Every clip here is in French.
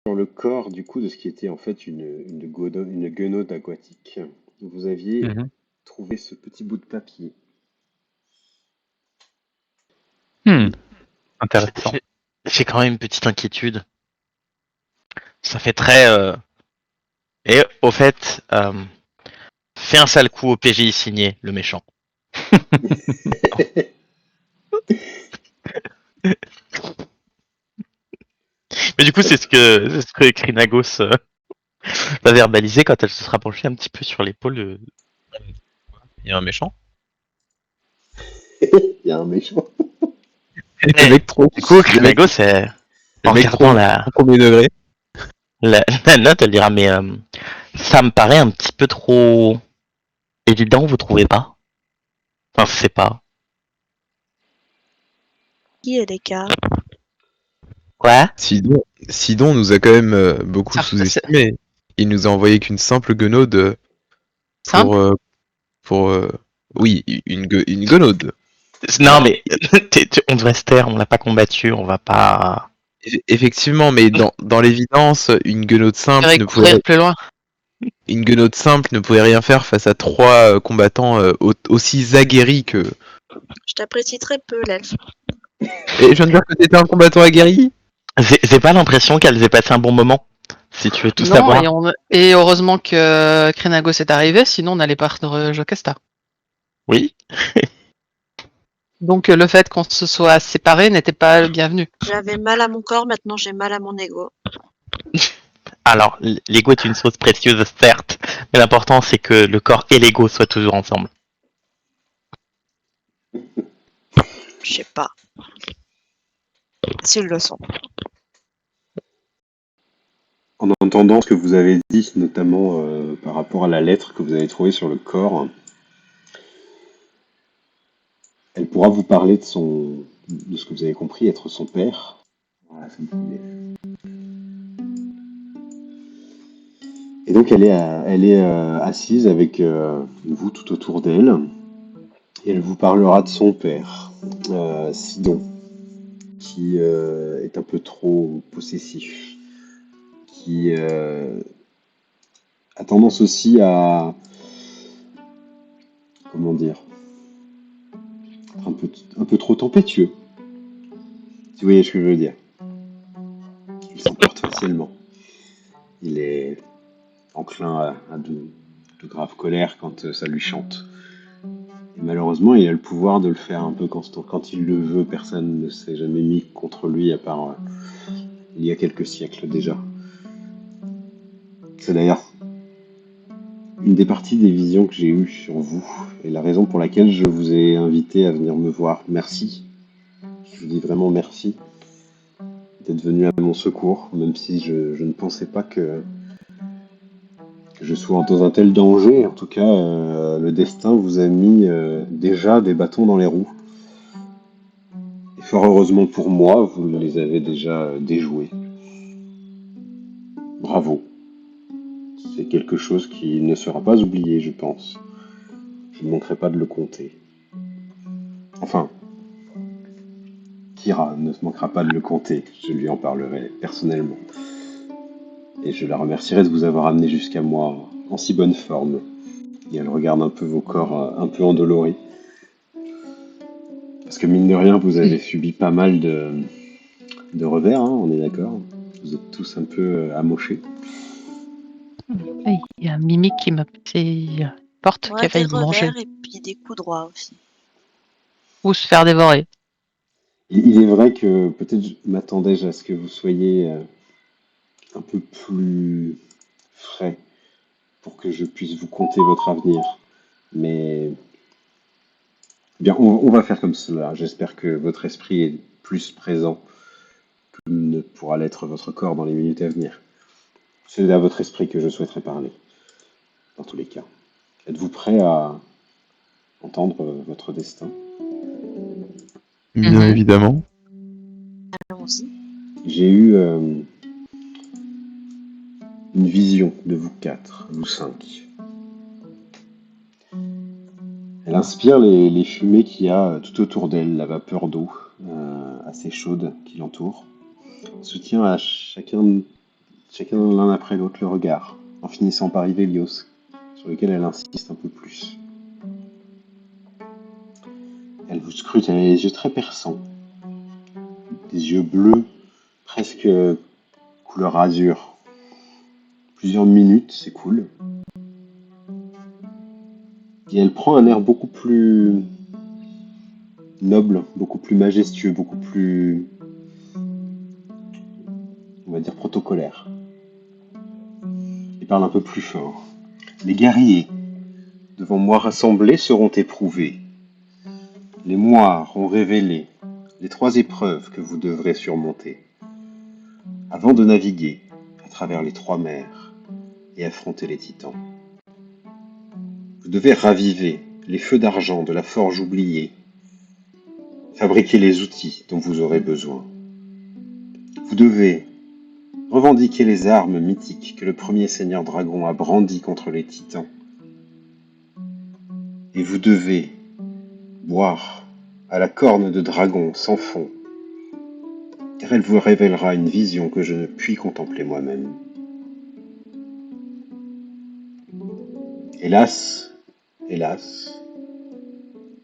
Sur le corps, du coup, de ce qui était en fait une guenaude aquatique, vous aviez Mhm. trouvé ce petit bout de papier. Hmm, J'ai intéressant. j'ai- j'ai quand même une petite inquiétude. Ça fait très. Et au fait, fais un sale coup au PJ signé, le méchant. Mais du coup, c'est ce que Krinagos va verbaliser quand elle se sera penchée un petit peu sur l'épaule. Il y a un méchant. Il y a un méchant. Le Mais mec trop, du coup, le mec, Krinagos, le en mec regardant trop la, au premier degré. la note, elle dira mais ça me paraît un petit peu trop évident, vous trouvez pas? Enfin, je sais pas. Qui est l'écart? Quoi? Sidon nous a quand même beaucoup sous-estimé. Il nous a envoyé qu'une simple guenaude pour, Simple. pour oui, une guenaude. Non, mais on devrait se taire, on l'a pas combattu, on va pas. Effectivement, mais dans l'évidence, Faudrait courir plus loin. une guenaude simple ne pouvait rien faire face à trois combattants aussi aguerris que. Je t'apprécie très peu, l'elfe. Et je viens de dire que t'étais un combattant aguerri. J'ai pas l'impression qu'elles aient passé un bon moment, si tu veux tout Non, savoir. et heureusement que Krenagos est arrivé, sinon on n'allait pas perdre Jocasta. Oui. Donc le fait qu'on se soit séparés n'était pas le bienvenu. J'avais mal à mon corps, maintenant j'ai mal à mon ego. Alors, l'ego est une chose précieuse, certes, mais l'important c'est que le corps et l'ego soient toujours ensemble. Je sais pas. S'ils le sont. En entendant ce que vous avez dit, notamment par rapport à la lettre que vous avez trouvée sur le corps, elle pourra vous parler de ce que vous avez compris être son père. Voilà, ça me plaît. Et donc elle est assise avec vous tout autour d'elle, et elle vous parlera de son père, Sidon, qui est un peu trop possessif, qui a tendance aussi à, comment dire, être un peu trop tempétueux, si vous voyez ce que je veux dire. Il s'emporte facilement. Il est enclin à de graves colères quand ça lui chante. Et malheureusement, il a le pouvoir de le faire un peu quand il le veut. Personne ne s'est jamais mis contre lui à part il y a quelques siècles déjà. C'est d'ailleurs une des parties des visions que j'ai eues sur vous et la raison pour laquelle je vous ai invité à venir me voir. Merci. Je vous dis vraiment merci d'être venu à mon secours, même si je ne pensais pas que je sois dans un tel danger. En tout cas, le destin vous a mis déjà des bâtons dans les roues. Et fort heureusement pour moi, vous les avez déjà déjoués. Bravo. C'est quelque chose qui ne sera pas oublié, je pense. Je ne manquerai pas de le compter. Enfin, Kira ne manquera pas de le compter. Je lui en parlerai personnellement. Et je la remercierai de vous avoir amené jusqu'à moi en si bonne forme. Et elle regarde un peu vos corps un peu endoloris. Parce que mine de rien, vous avez subi pas mal de revers, hein, on est d'accord. Vous êtes tous un peu amochés. Il y a Mimi qui m'a petit porte qui Ouais, a des failli me manger revers et puis des coups droits aussi. ou se faire dévorer. Il est vrai que peut-être m'attendais-je à ce que vous soyez un peu plus frais pour que je puisse vous conter votre avenir. Mais bien, on va faire comme cela. J'espère que votre esprit est plus présent que ne pourra l'être votre corps dans les minutes à venir. C'est à votre esprit que je souhaiterais parler, dans tous les cas. Êtes-vous prêt à entendre votre destin? Bien évidemment. Allons-y. J'ai eu une vision de vous quatre, vous cinq. Elle inspire les fumées qu'il y a tout autour d'elle, la vapeur d'eau assez chaude qui l'entoure. Soutient à chacun chacun l'un après l'autre le regard, en finissant par Ivelios, sur lequel elle insiste un peu plus. Elle vous scrute, elle a les yeux très perçants, des yeux bleus, presque couleur azur. Plusieurs minutes s'écoulent, et elle prend un air beaucoup plus noble, beaucoup plus majestueux, beaucoup plus, on va dire, protocolaire. Elle parle un peu plus fort. Les guerriers, devant moi rassemblés, seront éprouvés. Les moires ont révélé les 3 épreuves que vous devrez surmonter avant de naviguer à travers les 3 mers et affronter les titans. Vous devez raviver les feux d'argent de la forge oubliée, fabriquer les outils dont vous aurez besoin. Vous devez revendiquer les armes mythiques que le premier seigneur dragon a brandies contre les titans. Et vous devez boire à la corne de dragon sans fond, car elle vous révélera une vision que je ne puis contempler moi-même. Hélas, hélas,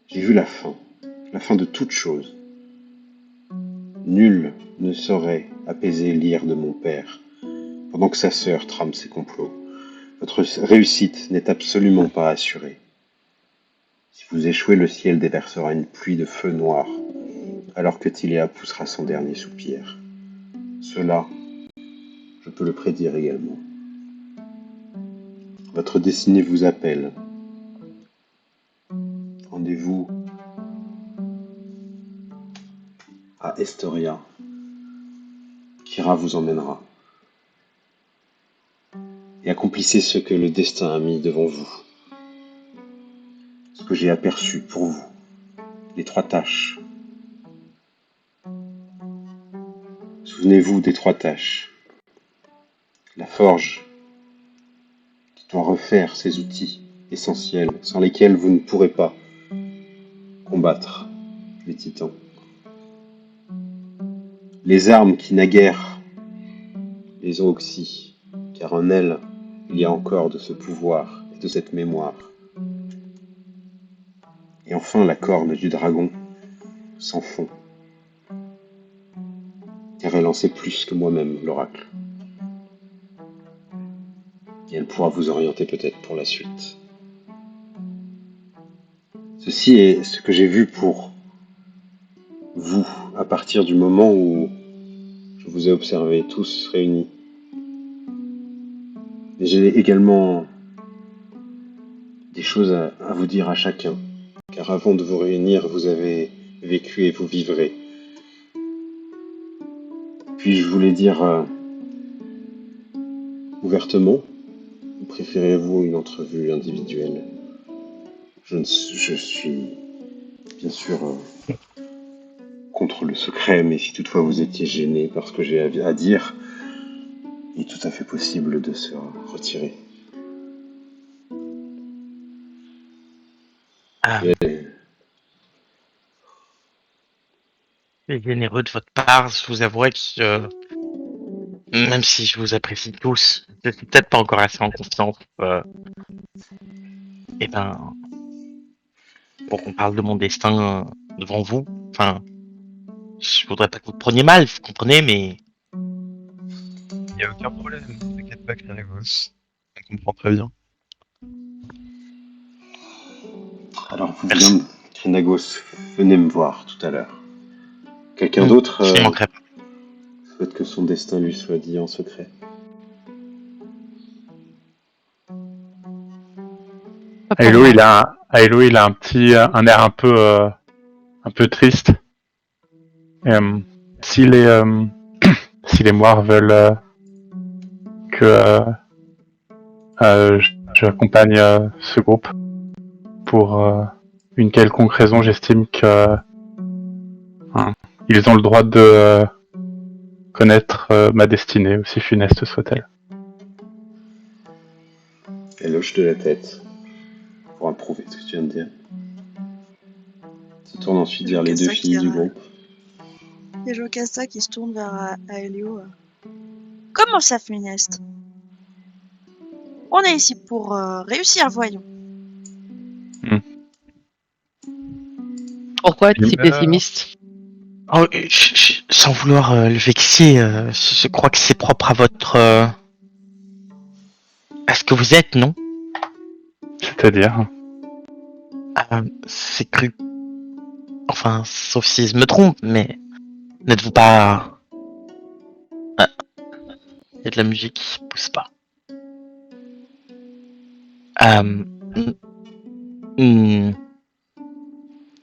j'ai vu la fin de toute chose. Nul ne saurait apaiser l'ire de mon père, pendant que sa sœur trame ses complots. Votre réussite n'est absolument pas assurée. Si vous échouez, le ciel déversera une pluie de feu noir, alors que Tiléa poussera son dernier soupir. Cela, je peux le prédire également. Votre destinée vous appelle. Rendez-vous à Estoria. Kira vous emmènera. Et accomplissez ce que le destin a mis devant vous. Ce que j'ai aperçu pour vous. Les 3 tâches. Souvenez-vous des 3 tâches. La forge, qui doit refaire ses outils essentiels, sans lesquels vous ne pourrez pas combattre les titans. Les armes qui naguère les ont oxy, car en elles, il y a encore de ce pouvoir et de cette mémoire. Et enfin la corne du dragon, sans fond, car elle en sait plus que moi-même, l'oracle. Et elle pourra vous orienter peut-être pour la suite. Ceci est ce que j'ai vu pour vous, à partir du moment où je vous ai observés tous réunis. Et j'ai également des choses à vous dire à chacun, car avant de vous réunir, vous avez vécu et vous vivrez. Puis-je vous les dire ouvertement, ou préférez-vous une entrevue individuelle? Je suis bien sûr contre le secret, mais si toutefois vous étiez gêné par ce que j'ai à dire, il est tout à fait possible de se retirer. C'est généreux de votre part, je vous avouerai que même si je vous apprécie tous, je suis peut-être pas encore assez en confiance. Et ben, pour qu'on parle de mon destin devant vous. Enfin, je voudrais pas que vous le preniez mal, vous comprenez, mais Il n'y a aucun problème, t'inquiète pas, Clérigos. On comprend très bien. Alors vous merci. venez, Krenagos, venez me voir tout à l'heure. Quelqu'un d'autre Je n'y manquerai pas. souhaite que son destin lui soit dit en secret. Ailo, il a un air un peu triste. Si les si les moires veulent que j'accompagne ce groupe pour une quelconque raison, j'estime que ils ont le droit de connaître ma destinée, aussi funeste soit-elle. Elle hoche de la tête pour approuver ce que tu viens de dire. Se tourne ensuite vers les 2 filles du groupe. Il y a Jocasta qui se tourne vers Aelio. Comment ça, funeste? On est ici pour réussir, voyons. Pourquoi être si Euh, pessimiste? Oh, sans vouloir le vexer, je crois que c'est propre à votre... à ce que vous êtes, non? C'est-à-dire? C'est cru. Enfin, sauf si je me trompe, mais n'êtes-vous pas... Ah, il y a de la musique qui pousse pas.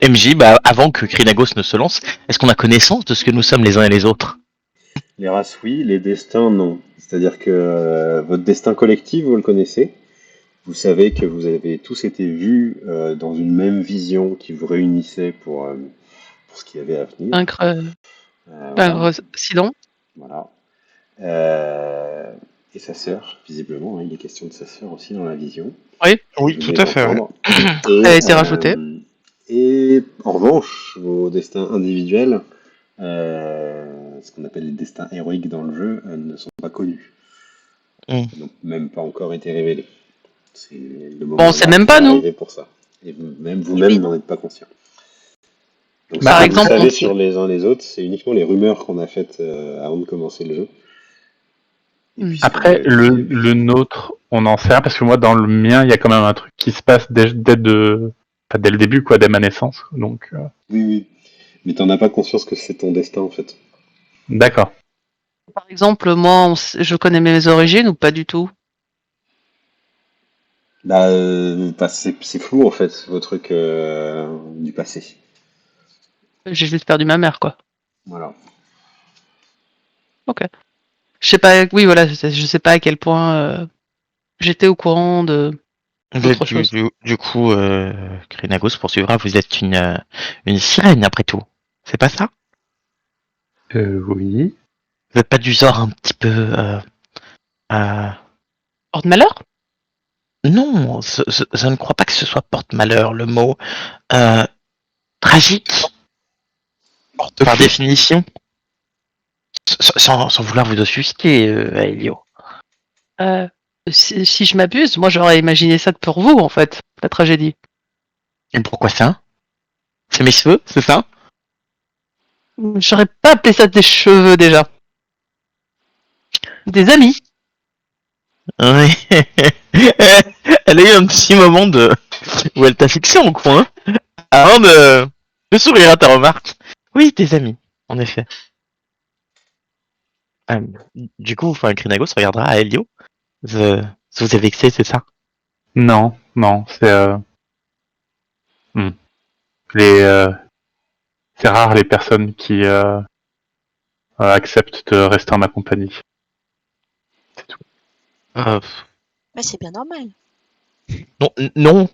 MJ, avant que Krinagos ne se lance, est-ce qu'on a connaissance de ce que nous sommes les uns et les autres? Les races, oui, les destins, non. C'est-à-dire que votre destin collectif, vous le connaissez. Vous savez que vous avez tous été vus dans une même vision qui vous réunissait pour ce qu'il y avait à venir. Vaincre Voilà. Sidon. Voilà. Et sa sœur, visiblement, hein, il est question de sa sœur aussi dans la vision. Oui, Vous tout venez à fait. d'entendre. Elle a été rajoutée. Et en revanche, vos destins individuels, ce qu'on appelle les destins héroïques dans le jeu, ne sont pas connus. Mm. Ils n'ont même pas encore été révélés. C'est le moment Bon, on sait là même qui pas, va nous. arriver pour ça. Et vous-même oui, n'en non. êtes pas conscient. Donc, Par ce que exemple, vous savez on- sur les uns les autres, c'est uniquement les rumeurs qu'on a faites avant de commencer le jeu. Et puis, ce que Après, vous avez vu. le nôtre, on en sait rien, parce que moi, dans le mien, il y a quand même un truc qui se passe dès le début, quoi, dès ma naissance. Donc, Oui, oui. Mais t'en as pas conscience que c'est ton destin, en fait. d'accord. Par exemple, moi, je connais mes origines ou pas du tout? C'est flou, en fait, vos trucs du passé. J'ai juste perdu ma mère, quoi. Voilà. Ok. Je sais pas. Oui, voilà. Je sais pas à quel point j'étais au courant de d'autres choses. Du coup, Krinagos poursuivra, vous êtes une sirène après tout. C'est pas ça? Oui. Vous êtes pas du genre un petit peu... Porte-malheur? Non, je ne crois pas que ce soit porte-malheur, le mot. Tragique, par définition. Sans vouloir vous offusquer, Elio. Si je m'abuse, moi j'aurais imaginé ça pour vous, en fait, la tragédie. Et pourquoi ça? C'est mes cheveux, c'est ça? J'aurais pas appelé ça des cheveux déjà. Des amis. Oui. Elle a eu un petit moment où elle t'a fixé en coin, avant de sourire à ta remarque. Oui, tes amis, en effet. Euh, du coup, enfin, Krinagos regardera à Elio. Ça vous a vexé, c'est ça? Non, c'est les c'est rare les personnes qui acceptent de rester en ma compagnie. Euh, Mais c'est bien normal. non.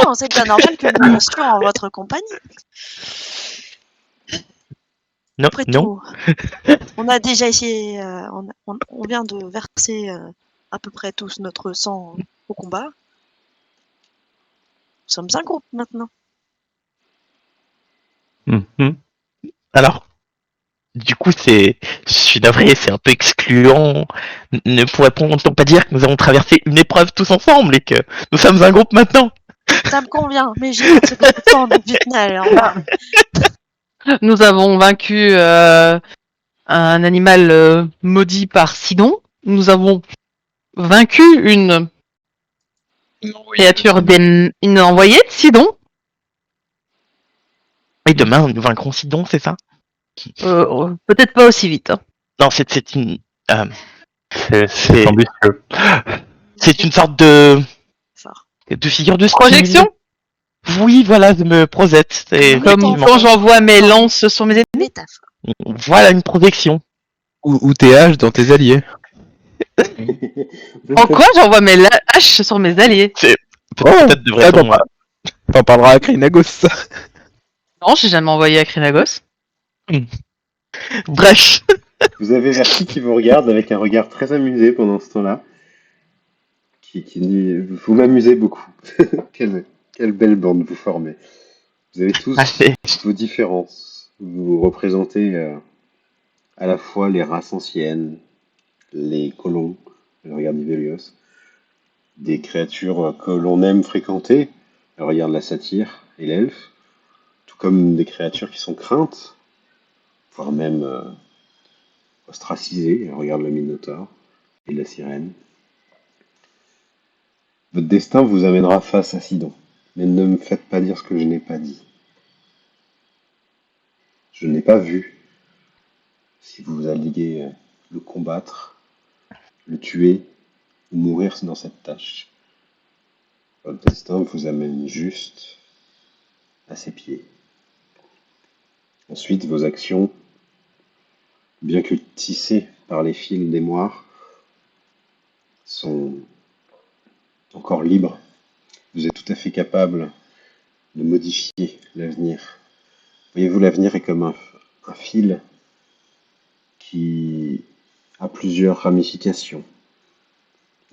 Non, c'est bien normal que nous restions en votre compagnie. Non, Après non. tout, on a déjà essayé, on vient de verser à peu près tous notre sang au combat. Nous sommes un groupe maintenant. Mhm. Alors, du coup, je suis navré, c'est un peu excluant. Ne pourrait-on pas dire que nous avons traversé une épreuve tous ensemble et que nous sommes un groupe maintenant? Ça me convient, mais j'ai un secret de sang, donc vite, allez, au revoir. Nous avons vaincu un animal maudit par Sidon. Nous avons vaincu une créature une envoyée de Sidon. Et demain, nous vaincrons Sidon, c'est ça? Peut-être pas aussi vite. Hein. Non, c'est une... C'est ambitieux. C'est une sorte de Fort. figure de style. Projection? Oui, voilà, je me projette. C'est Comme Métaphore. quand j'envoie mes lances sur mes ennemis. Métaphore. Voilà une projection. Ou tes haches dans tes alliés. En quoi j'envoie mes haches sur mes alliés? Peut-être devrait-on... T'en parleras à Krinagos, ça. Non, j'ai jamais envoyé à Krinagos. Bref. Vous avez Verti qui vous regarde avec un regard très amusé pendant ce temps-là. Qui dit vous m'amusez beaucoup. quelle belle bande vous formez. Vous avez tous vos différences. Vous représentez à la fois les races anciennes, les colons, elle regarde Ivelios, des créatures que l'on aime fréquenter, elle regarde la satyre et l'elfe, tout comme des créatures qui sont craintes, voire même ostracisées, elle regarde le minotaure et la sirène. Votre destin vous amènera face à Sidon, mais ne me faites pas dire ce que je n'ai pas dit. Je n'ai pas vu si vous alliez le combattre, le tuer ou mourir dans cette tâche. Votre destin vous amène juste à ses pieds. Ensuite, vos actions, bien que tissées par les fils d'émoire, sont encore libres. Vous êtes tout à fait capable de modifier l'avenir. Voyez-vous, l'avenir est comme un fil qui a plusieurs ramifications.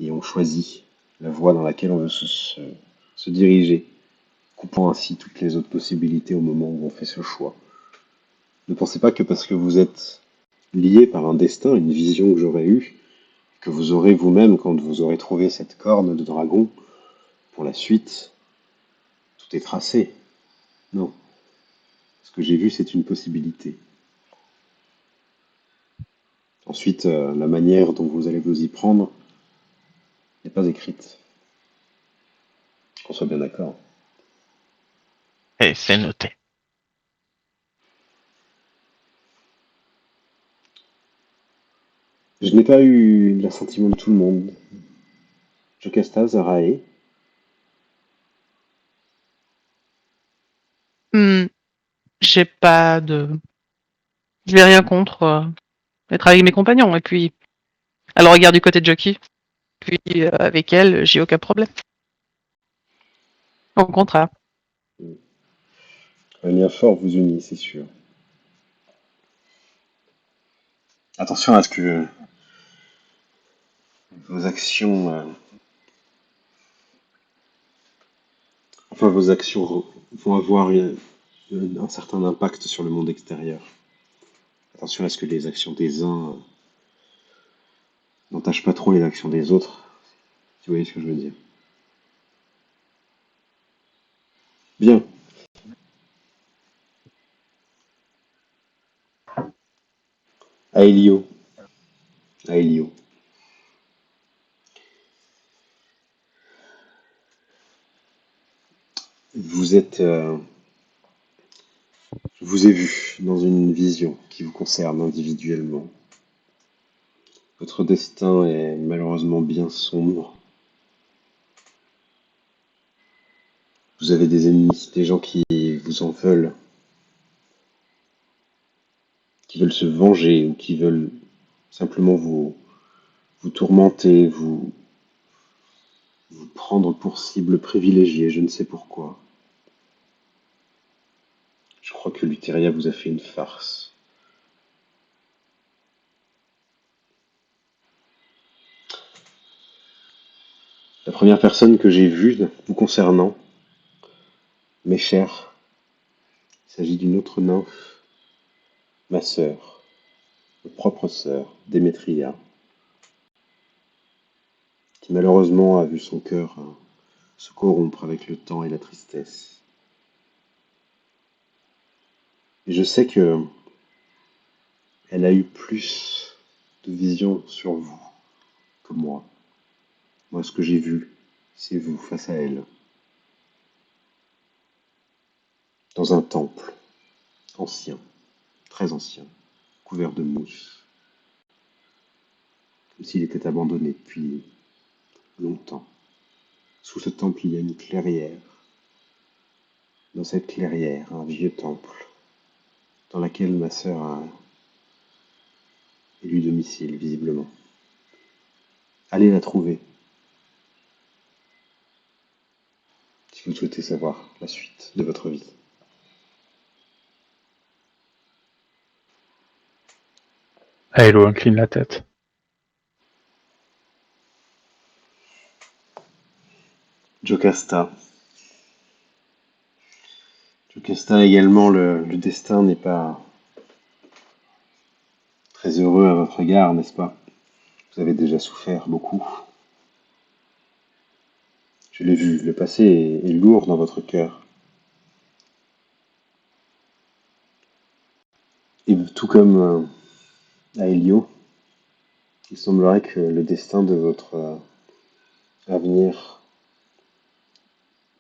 Et on choisit la voie dans laquelle on veut se diriger, coupant ainsi toutes les autres possibilités au moment où on fait ce choix. Ne pensez pas que parce que vous êtes lié par un destin, une vision que j'aurais eue, que vous aurez vous-même, quand vous aurez trouvé cette corne de dragon, pour la suite, tout est tracé. Non. Ce que j'ai vu, c'est une possibilité. Ensuite, la manière dont vous allez vous y prendre n'est pas écrite. Qu'on soit bien d'accord. Et c'est noté. Je n'ai pas eu l'assentiment de tout le monde. Jocasta, Zarae, Hmm, j'ai pas de. J'ai rien contre être avec mes compagnons. Et puis, elle regarde du côté de Jockey. Puis, avec elle, j'ai aucun problème. Au contraire. un lien fort vous unit, c'est sûr. Attention à ce que vos actions, vos actions vont avoir un certain impact sur le monde extérieur. Attention à ce que les actions des uns n'entachent pas trop les actions des autres, si vous voyez ce que je veux dire. Bien. Aelio. Aelio. Vous êtes... je vous ai vu dans une vision qui vous concerne individuellement. Votre destin est malheureusement bien sombre. Vous avez des ennemis, des gens qui vous en veulent, qui veulent se venger ou qui veulent simplement vous tourmenter, vous prendre pour cible privilégiée, je ne sais pourquoi. Je crois que Luteria vous a fait une farce. La première personne que j'ai vue vous concernant, mes chers, il s'agit d'une autre nymphe, ma sœur, ma propre sœur, Démétria, qui malheureusement a vu son cœur se corrompre avec le temps et la tristesse. Et je sais que elle a eu plus de vision sur vous que moi. Moi, ce que j'ai vu, c'est vous face à elle, dans un temple ancien, très ancien, couvert de mousse, comme s'il était abandonné depuis longtemps. Sous ce temple, il y a une clairière. Dans cette clairière, un vieux temple, dans laquelle ma sœur a élu domicile, visiblement. Allez la trouver, si vous souhaitez savoir la suite de votre vie. Aelo incline la tête. Jocasta. Jocasta également, le destin n'est pas très heureux à votre égard, n'est-ce pas? Vous avez déjà souffert beaucoup. Je l'ai vu, le passé est lourd dans votre cœur. Et tout comme à Elio, il semblerait que le destin de votre avenir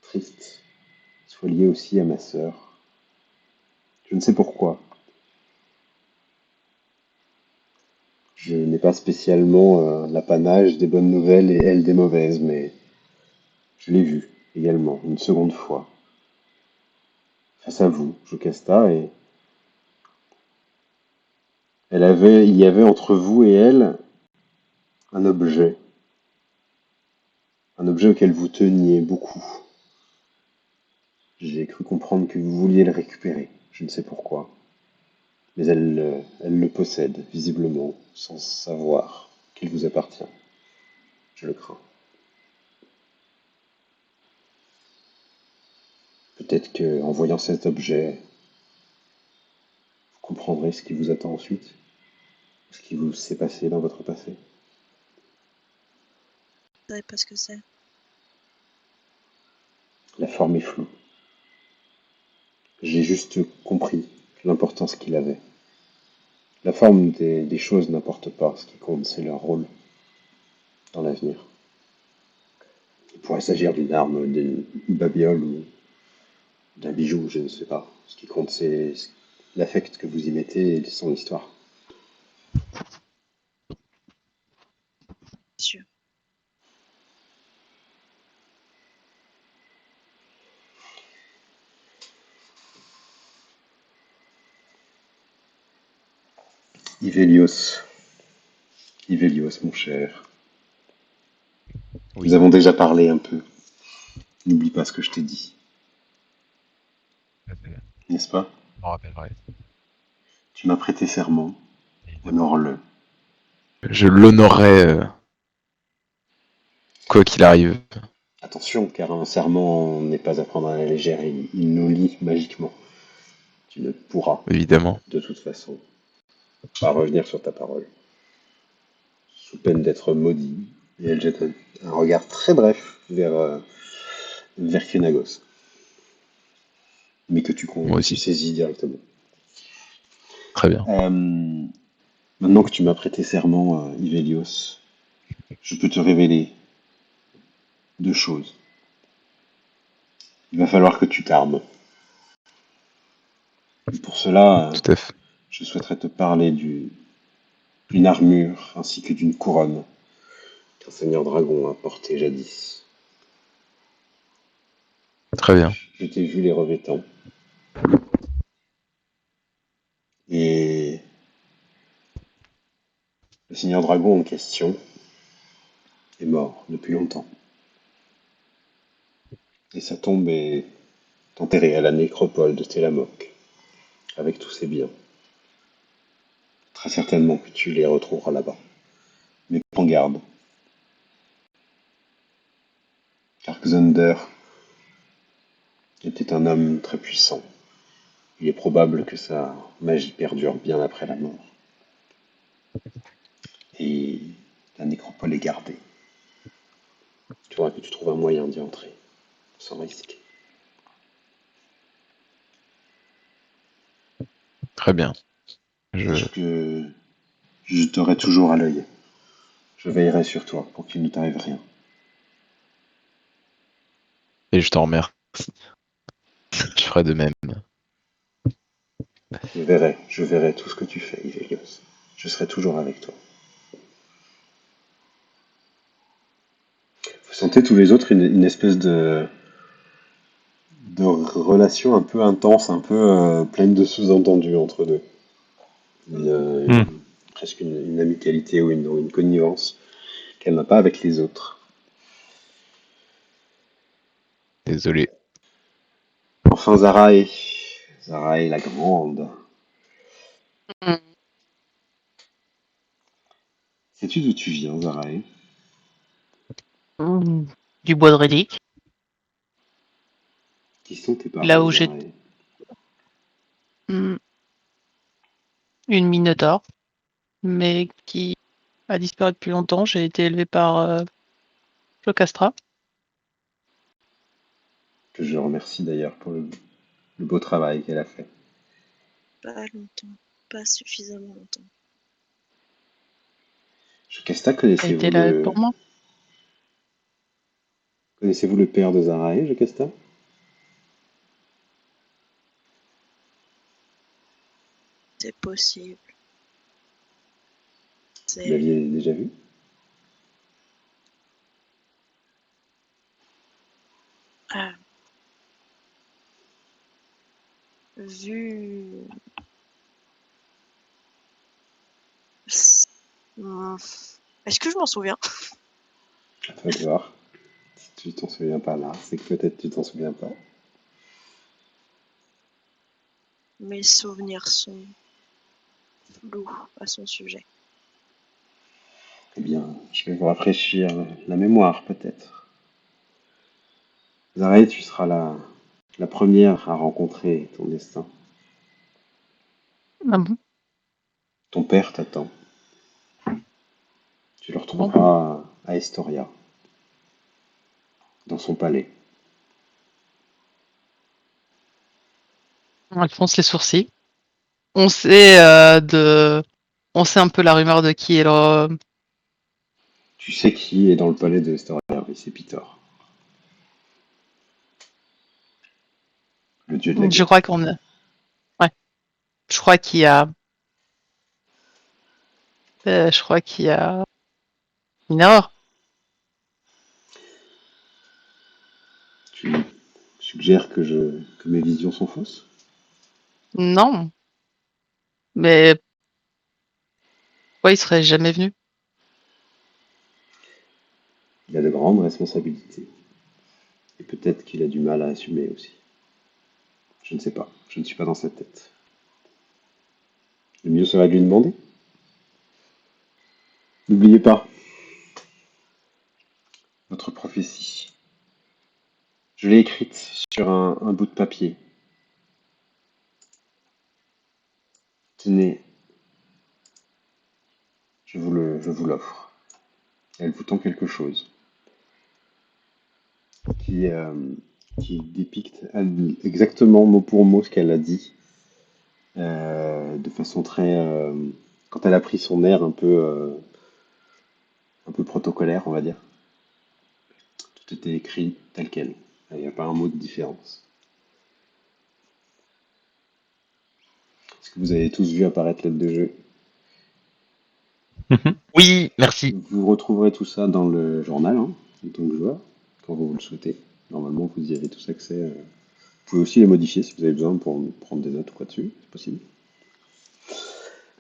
triste soit lié aussi à ma sœur. Je ne sais pourquoi. Je n'ai pas spécialement l'apanage des bonnes nouvelles et elle des mauvaises, mais je l'ai vue également, une seconde fois. Face à vous, Jocasta, et il y avait entre vous et elle un objet auquel vous teniez beaucoup. J'ai cru comprendre que vous vouliez le récupérer, je ne sais pourquoi. Mais elle le possède, visiblement, sans savoir qu'il vous appartient. Je le crains. Peut-être que, en voyant cet objet, vous comprendrez ce qui vous attend ensuite, ce qui vous s'est passé dans votre passé. Je ne sais pas ce que c'est. La forme est floue. J'ai juste compris l'importance qu'il avait. La forme des choses n'importe pas, ce qui compte, c'est leur rôle dans l'avenir. Il pourrait s'agir d'une arme, d'une babiole ou d'un bijou, je ne sais pas. Ce qui compte, c'est l'affect que vous y mettez et son histoire. Sûr. Ivelios, Ivelios, mon cher. Oui. Nous avons déjà parlé un peu. N'oublie pas ce que je t'ai dit, n'est-ce pas? Je m'en rappellerai. Tu m'as prêté serment, honore-le. Je l'honorerai quoi qu'il arrive. Attention, car un serment n'est pas à prendre à la légère, il nous lie magiquement. Tu ne pourras, Évidemment. de toute façon, pas revenir sur ta parole, sous peine d'être maudit. Et elle jette un regard très bref vers Krenagos, mais que Moi tu aussi. saisis directement. Très bien. Maintenant que tu m'as prêté serment, Ivelios, je peux te révéler deux choses. Il va falloir que tu t'armes. Et pour cela, Tout à fait. je souhaiterais te parler d'une armure ainsi que d'une couronne qu'un seigneur dragon a portée jadis. Très bien. Je t'ai vu les revêtant. Et le seigneur dragon en question est mort depuis longtemps. Et sa tombe est enterrée à la nécropole de Télamok, avec tous ses biens. Très certainement que tu les retrouveras là-bas. Mais prends garde, car Xunder était un homme très puissant. Il est probable que sa magie perdure bien après la mort. Et la nécropole est gardée. Tu vois que tu trouves un moyen d'y entrer, sans risque. Très bien. Sache que je t'aurai toujours à l'œil. Je veillerai sur toi pour qu'il ne t'arrive rien. Et je t'en remercie. Je ferai de même. Je verrai tout ce que tu fais, Ivelios. Je serai toujours avec toi. Vous sentez tous les autres une espèce de relation un peu intense, un peu pleine de sous-entendus entre deux. Presque une amicalité ou une connivence qu'elle n'a pas avec les autres. Désolé. Enfin, Zarae. Zarae la grande. Sais-tu d'où tu viens, Zarae? Du bois de relique. Qui sont tes Là parents, où j'ai Zarae? une minotaure, mais qui a disparu depuis longtemps. J'ai été élevée par Jocastra. Que je remercie d'ailleurs pour le beau travail qu'elle a fait. Pas longtemps. Pas suffisamment longtemps. Jocasta, Elle a été là pour moi. Connaissez-vous le père de Zarae, Jocasta? C'est possible. Vous l'aviez déjà vu? Ah. Vu. Hmm. Est-ce que je m'en souviens? À toi de voir. Si tu t'en souviens pas là, c'est que peut-être tu t'en souviens pas. Mes souvenirs sont flous à son sujet. Eh bien, je vais vous rafraîchir la mémoire, peut-être. Zarae, tu seras la première à rencontrer ton destin. Ah bon? Ton père t'attend. Tu le Bon. retrouveras à Estoria, dans son palais. Elle fronce les sourcils. On sait on sait un peu la rumeur de qui est le. Tu sais qui est dans le palais de Estoria, oui, c'est Pitor, le dieu de la Je guerre. crois qu'on a. Ouais. Je crois qu'il y a. Je crois qu'il y a une erreur. Tu suggères que mes visions sont fausses? Non. Mais pourquoi il serait jamais venu? Il a de grandes responsabilités. Et peut-être qu'il a du mal à assumer aussi. Je ne sais pas. Je ne suis pas dans sa tête. Le mieux serait de lui demander. N'oubliez pas votre prophétie. Je l'ai écrite sur un bout de papier. Tenez, je vous l'offre. Elle vous tend quelque chose qui, euh, qui dépicte exactement mot pour mot ce qu'elle a dit, de façon très... quand elle a pris son air un peu protocolaire, on va dire. Tout était écrit tel quel. Il n'y a pas un mot de différence. Est-ce que vous avez tous vu apparaître l'aide de jeu? Oui, merci. Vous retrouverez tout ça dans le journal, hein, en tant que joueur, quand vous le souhaitez. Normalement, vous y avez tous accès. Vous pouvez aussi les modifier si vous avez besoin pour prendre des notes ou quoi dessus, c'est possible.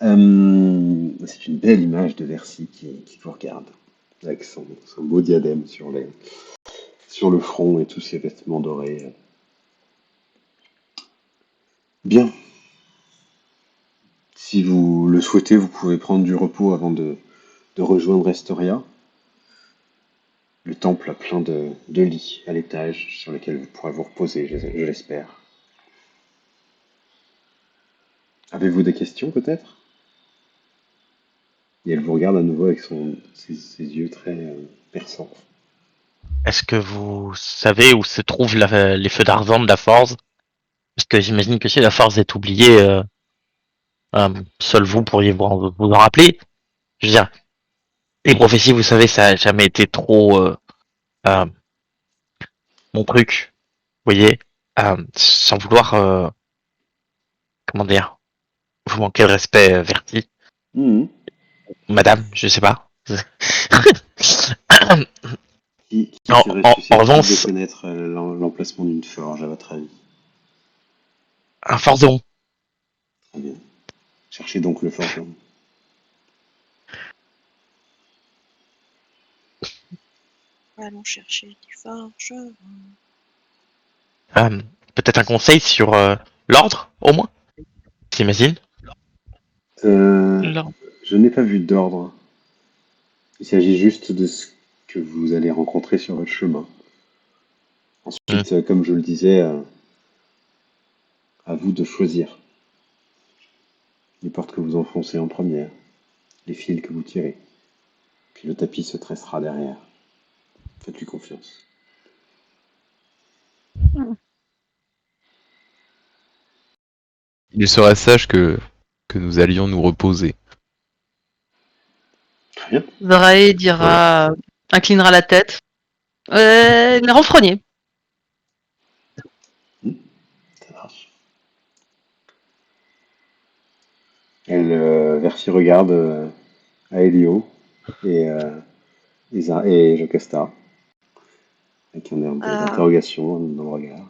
C'est une belle image de Versi qui vous regarde, avec son beau diadème sur le front et tous ses vêtements dorés. Bien. Si vous le souhaitez, vous pouvez prendre du repos avant de rejoindre Estoria. Le temple a plein de lits à l'étage sur lesquels vous pourrez vous reposer, je l'espère. Avez-vous des questions peut-être? Et elle vous regarde à nouveau avec ses yeux très perçants. Est-ce que vous savez où se trouvent les feux d'argent de la Force? Parce que j'imagine que si la Force est oubliée, seul vous pourriez vous en rappeler. Je veux dire, les prophéties, vous savez, ça a jamais été trop euh, mon truc. Vous voyez, sans vouloir, comment dire, vous manquer de respect, Verti, Mhm. Madame, je sais pas. Qui serait En susceptible de revanche, connaître l'emplacement d'une forge, à votre avis? un forgeron. Très bien. Cherchez donc le forgeron. Allons chercher du forgeron. Euh, Peut-être un conseil sur l'ordre, au moins, j'imagine. Là. Je n'ai pas vu d'ordre. Il s'agit juste de ce que vous allez rencontrer sur votre chemin. Hmm. Ensuite, comme je le disais, à vous de choisir les portes que vous enfoncez en première, les fils que vous tirez. Puis le tapis se tressera derrière. Faites-lui confiance. Il serait sage que nous allions nous reposer. Très bien. Vrae dira, inclinera la tête. Renfrogner. Ça marche. Versi regarde à Elio et, et Jocasta, avec un air d'interrogation dans le regard.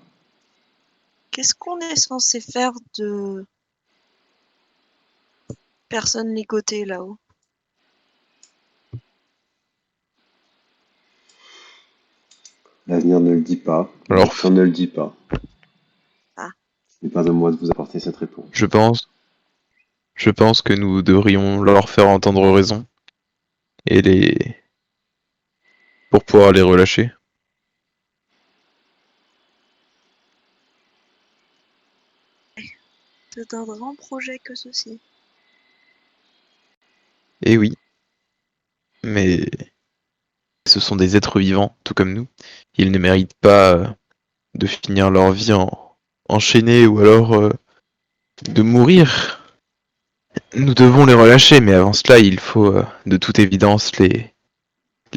Qu'est-ce qu'on est censé faire de personnes ligotées là-haut? L'avenir ne le dit pas. Alors, Enfin, ne le dit pas. Ah. Ce n'est pas à moi de vous apporter cette réponse. je pense que nous devrions leur faire entendre raison et pour pouvoir les relâcher. C'est un grand projet que ceci. Eh oui, mais ce sont des êtres vivants, tout comme nous. Ils ne méritent pas de finir leur vie enchaînés ou alors de mourir. Nous devons les relâcher, mais avant cela, il faut de toute évidence les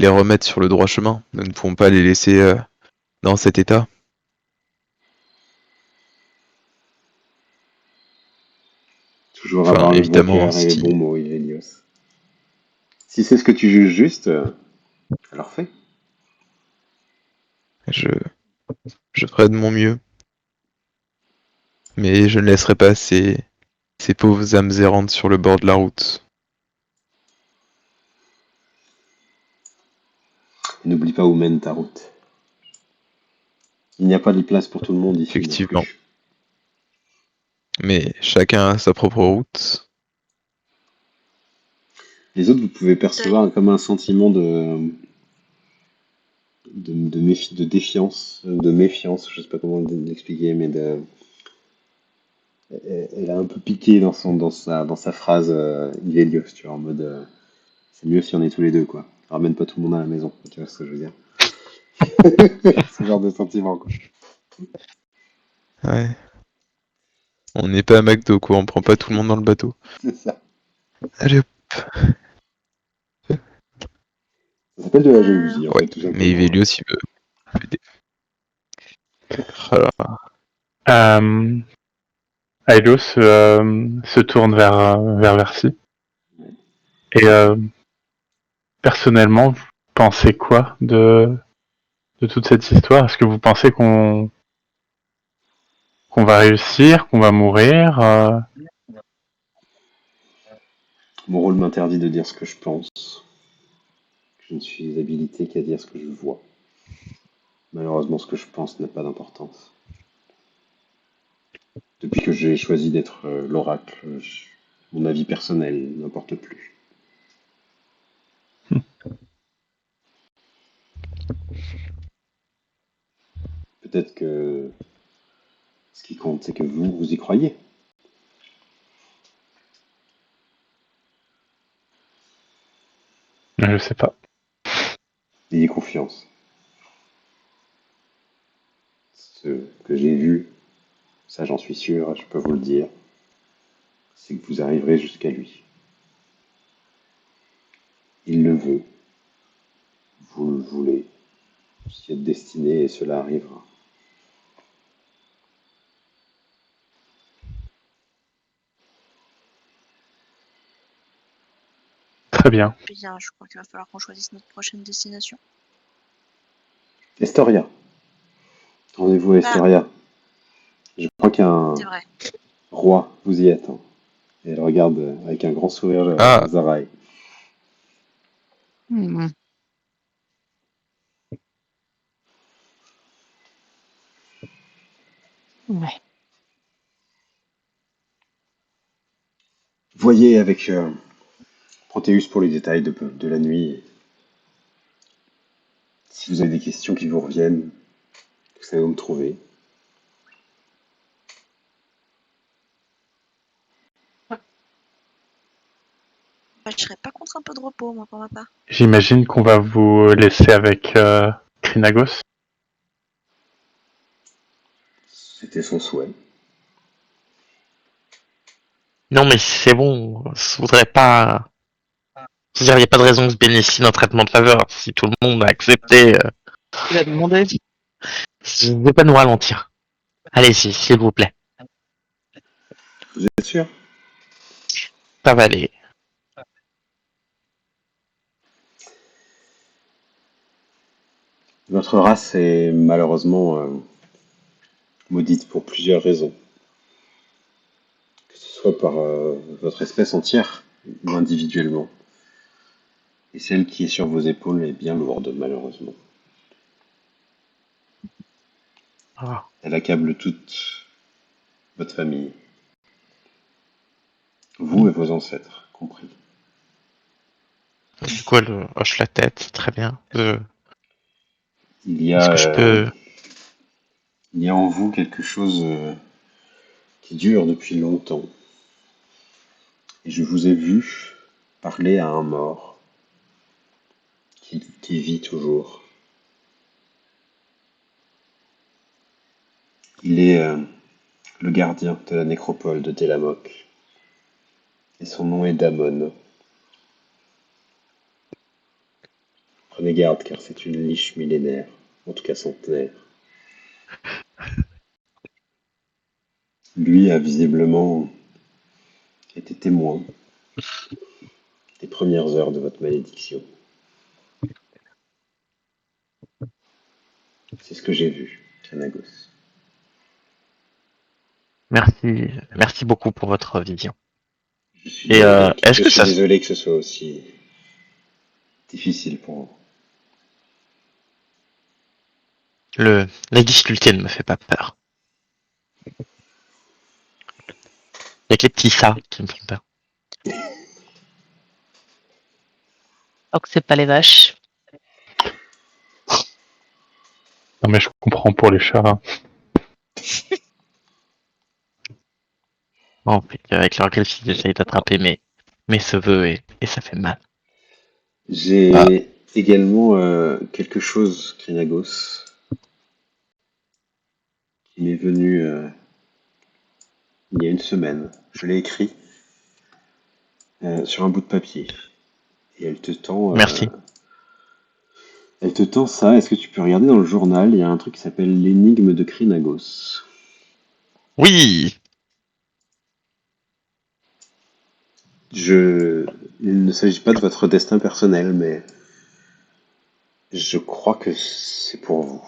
remettre sur le droit chemin. Nous ne pouvons pas les laisser dans cet état. Toujours Enfin, avoir le bon évidemment, cœur et les si bons mots, Ivelios. Si c'est ce que tu juges juste, alors fais. je, je ferai de mon mieux, mais je ne laisserai pas ces pauvres âmes errantes sur le bord de la route. N'oublie pas où mène ta route. Il n'y a pas de place pour tout le monde ici non Effectivement. plus. Mais chacun a sa propre route. Les autres, vous pouvez percevoir comme un sentiment de défiance, de méfiance, je sais pas comment l'expliquer, mais elle a un peu piqué dans sa phrase Ivelios, tu vois, en mode c'est mieux si on est tous les deux, quoi. Ramène pas tout le monde à la maison, tu vois ce que je veux dire. Ce genre de sentiment, quoi. Ouais. On n'est pas à McDo, quoi. On prend pas tout le monde dans le bateau. C'est ça. Allez, hop. Ça s'appelle de la jalousie, en Ouais. fait, tout Mais simplement. Ivelios, il veut. Voilà. Aelo se tourne vers Versi. Et personnellement, vous pensez quoi de toute cette histoire? Est-ce que vous pensez qu'on va réussir, qu'on va mourir Mon rôle m'interdit de dire ce que je pense. Je ne suis habilité qu'à dire ce que je vois. Malheureusement, ce que je pense n'a pas d'importance. Depuis que j'ai choisi d'être l'oracle, mon avis personnel n'importe plus. Peut-être que ce qui compte, c'est que vous y croyez. Je sais pas. Ayez confiance. Ce que j'ai vu, ça j'en suis sûr, je peux vous le dire, c'est que vous arriverez jusqu'à lui. Il le veut, vous le voulez, vous y êtes destiné et cela arrivera. Très bien. Bien, je crois qu'il va falloir qu'on choisisse notre prochaine destination. Estoria. Rendez-vous à Estoria. Je crois qu'un C'est vrai. roi vous y attend. Et elle regarde avec un grand sourire Ah, Zaraï. Hmm. Ouais. Voyez avec Proteus pour les détails de la nuit. Si vous avez des questions qui vous reviennent, vous savez où me trouver. je serais pas contre un peu de repos, moi, pour ma part. J'imagine qu'on va vous laisser avec Krinagos. C'était son souhait. Non, mais c'est bon, je voudrais pas. Je veux dire, il n'y a pas de raison que je bénéficie d'un traitement de faveur. Si tout le monde a accepté, Il a demandé. je ne vais pas nous ralentir. Allez-y, s'il vous plaît. Vous êtes sûr? Ça va aller. Votre race est malheureusement maudite pour plusieurs raisons. Que ce soit par votre espèce entière ou individuellement. Et celle qui est sur vos épaules est bien lourde, malheureusement. Ah. Elle accable toute votre famille. Vous et vos ancêtres, compris. Du coup, elle hoche la tête. Très bien. Il y Est-ce a, que je peux... il y a en vous quelque chose qui dure depuis longtemps. Et je vous ai vu parler à un mort qui vit toujours. Il est le gardien de la nécropole de Telamok. Et son nom est Damon. Prenez garde car c'est une liche millénaire, en tout cas centenaire. Lui a visiblement été témoin des premières heures de votre malédiction. C'est ce que j'ai vu, Kanagos. Merci, merci beaucoup pour votre vision. Je suis Et désolé. est-ce Je que suis ça... désolé que ce soit aussi difficile pour vous. La difficulté ne me fait pas peur. Il y a que les petits chats qui me font peur. Donc c'est pas les vaches. Non mais je comprends pour les chats. Hein. En fait, avec leur griffe, ils essayent d'attraper mes cheveux et ça fait mal. Ah, J'ai également quelque chose, Krinagos, qui m'est venu il y a une semaine. Je l'ai écrit sur un bout de papier. Et merci. elle te tend ça. Est-ce que tu peux regarder dans le journal? Il y a un truc qui s'appelle l'énigme de Krinagos. Oui! Il ne s'agit pas de votre destin personnel, mais je crois que c'est pour vous.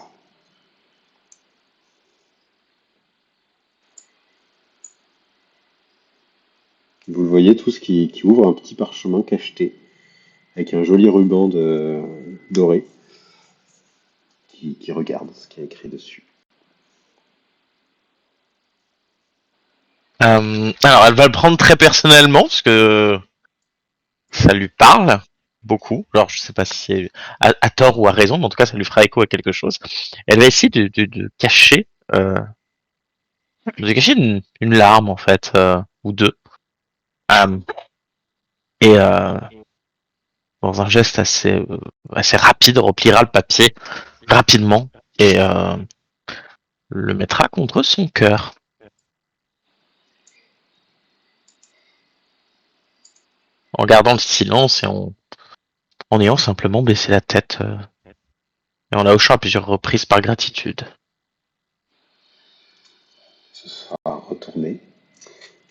Vous le voyez tous qui ouvre un petit parchemin cacheté avec un joli ruban doré qui regarde ce qui est écrit dessus. Alors, elle va le prendre très personnellement, parce que ça lui parle beaucoup. Alors, je sais pas si c'est à tort ou à raison, mais en tout cas, ça lui fera écho à quelque chose. Elle va essayer de cacher, une larme, en fait, ou deux. Euh, et dans un geste assez rapide, repliera le papier rapidement et le mettra contre son cœur. En gardant le silence et en ayant simplement baissé la tête et en la hochant à plusieurs reprises par gratitude. Ce sera retourné.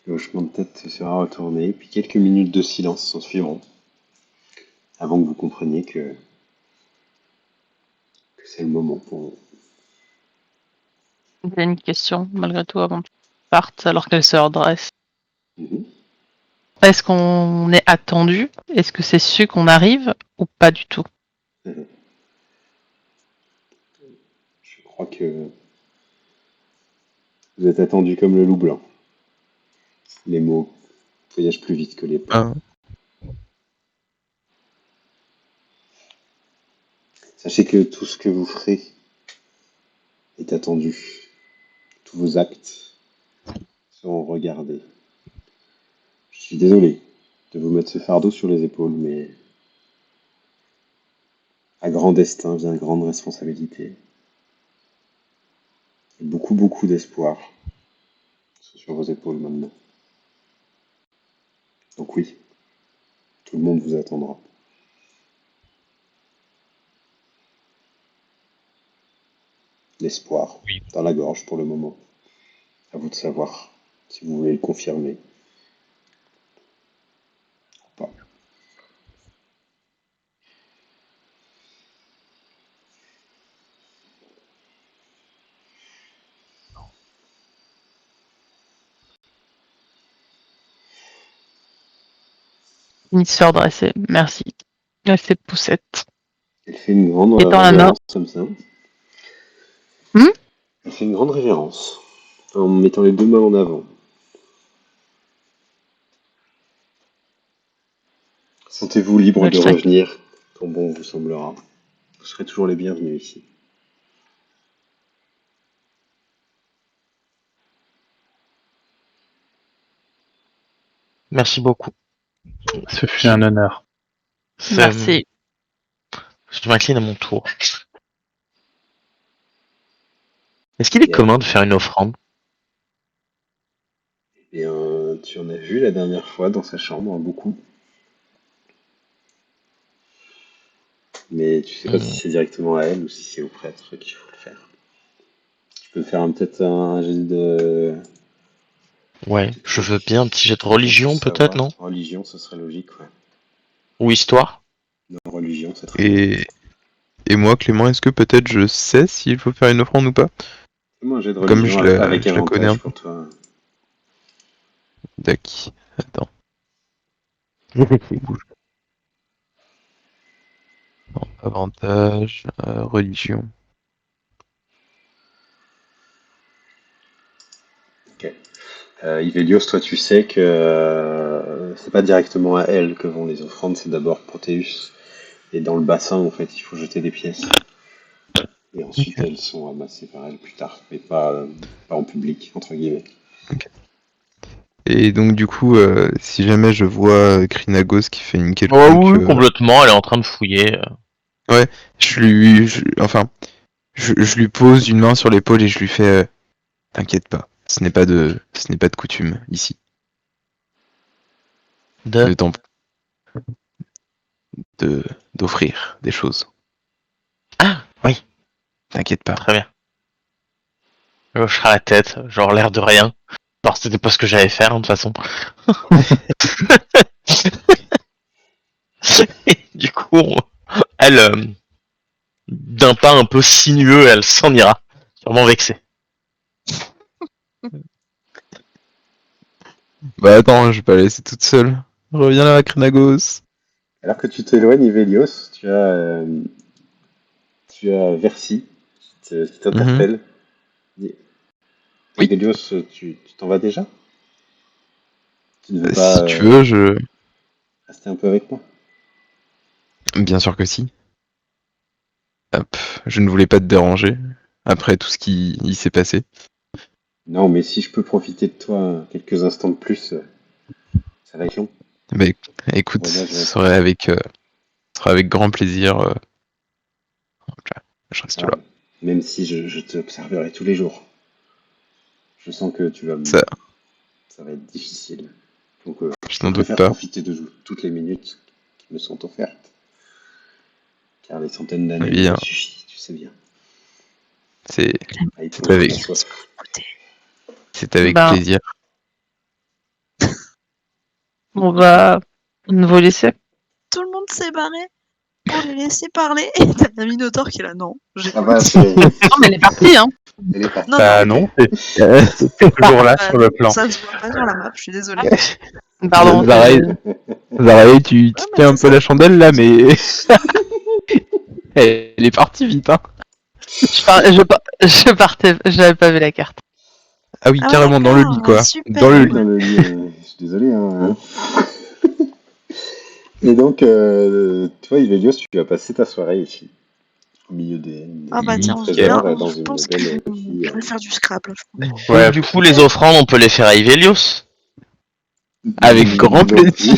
Le hochement de tête sera retourné, puis quelques minutes de silence s'en suivront, avant que vous compreniez que c'est le moment pour vous. J'ai une question malgré tout avant que tu partes alors qu'elle se redresse. Mhm. Est-ce qu'on est attendu? Est-ce que c'est su qu'on arrive ou pas du tout? Mhm. Je crois que vous êtes attendu comme le loup blanc. Les mots voyagent plus vite que les pas. hein. Sachez que tout ce que vous ferez est attendu. Tous vos actes seront regardés. Je suis désolé. de vous mettre ce fardeau sur les épaules, mais à grand destin vient grande responsabilité. Et beaucoup, beaucoup d'espoir sur vos épaules maintenant. Donc oui, tout le monde vous attendra. L'espoir Oui. dans la gorge pour le moment. À vous de savoir si vous voulez le confirmer ou pas. Une se faire dresser. Merci. Restez poussette. Elle fait une grande Et dans la main. révérence comme ça. Hmm. Elle fait une grande révérence en mettant les deux mains en avant. Sentez-vous libre Ouais, de je sais. revenir quand bon vous semblera. Vous serez toujours les bienvenus ici. Merci beaucoup. Ce fut un honneur. Merci. Je m'incline à mon tour. Est-ce qu'il est Bien. commun de faire une offrande? Et tu en as vu la dernière fois dans sa chambre, beaucoup. Mais tu sais pas si c'est directement à elle ou si c'est au prêtre qu'il faut le faire. Tu peux faire peut-être un jet de... Ouais, je veux bien un petit jet de religion Pour peut-être, savoir. non? Religion, ce serait logique, ouais. Ou histoire? Non, religion, c'est très bien. Et moi, Clément, est-ce que peut-être je sais s'il faut faire une offrande ou pas? Fais-moi un jet de Comme religion avec je la connais un avantage peu. pour toi. Dac. Attends. Bouge. Non, avantage, religion. Ok. Ivelios, toi tu sais que c'est pas directement à elle que vont les offrandes, c'est d'abord Proteus. Et dans le bassin, en fait, il faut jeter des pièces. Et ensuite, Ok. elles sont ramassées par elle plus tard, mais pas en public, entre guillemets. Et donc du coup, si jamais je vois Krinagos qui fait une Oh quelconque, oui, complètement, elle est en train de fouiller. je lui pose une main sur l'épaule et je lui fais, t'inquiète pas, ce n'est pas de coutume ici. Le temps d'offrir des choses. Ah, oui, T'inquiète pas. très bien. Je hocherai la tête, genre l'air de rien. Alors c'était pas ce que j'allais faire, hein, de toute façon. Et du coup, elle, d'un pas un peu sinueux, elle s'en ira. Sûrement vexée. Bah attends, je vais pas la laisser toute seule. Reviens là, Krinagos. Alors que tu t'éloignes, Ivelios, tu as Versi qui t'interpelle. Dis, Oui. Ivelios, tu t'en vas déjà? Tu ne veux Si pas tu veux, je... rester un peu avec moi? Bien sûr que si. Hop, je ne voulais pas te déranger, après tout ce qui y s'est passé. Non, mais si je peux profiter de toi quelques instants de plus, ça va être long. Bah écoute, Voilà, ce serait avec grand plaisir. Je reste là. Même si je t'observerai tous les jours. Je sens que Ça, ça va être difficile. Donc, je je n'en doute préfère pas. profiter de toutes les minutes qui me sont offertes. Car les centaines d'années Oui, m'auraient hein, suffi, tu sais bien. c'est À y c'est plonger avec, ma soif. c'est avec Ben, plaisir. on va vous laisser. Tout le monde s'est barré pour les laisser parler. Et t'as un Minotaure qui est là, non. Ah bah, Non, mais elle est partie, hein. elle est partie. Non, Bah non, c'est toujours là sur le plan. Ça se voit pas sur la map, je suis désolée. Pardon. Zaraï, tu Ouais, mais tiens un c'est peu ça. la chandelle là, mais elle est partie vite, hein. Je partais, j'avais pas vu la carte. Ah oui, Ah ouais, carrément dans le lit, d'accord, quoi. super. Dans le Oui, lit. dans le lit, je suis désolé. Hein. Et donc, toi, Ivelios, tu vas passer ta soirée ici, au milieu des Ah bah tiens, trésors, bien, dans je une pense que belle je coquille. vais faire du Scrabble. Je pense. Donc, du coup, les offrandes, on peut les faire à Ivelios. Avec grand Non plus. plaisir.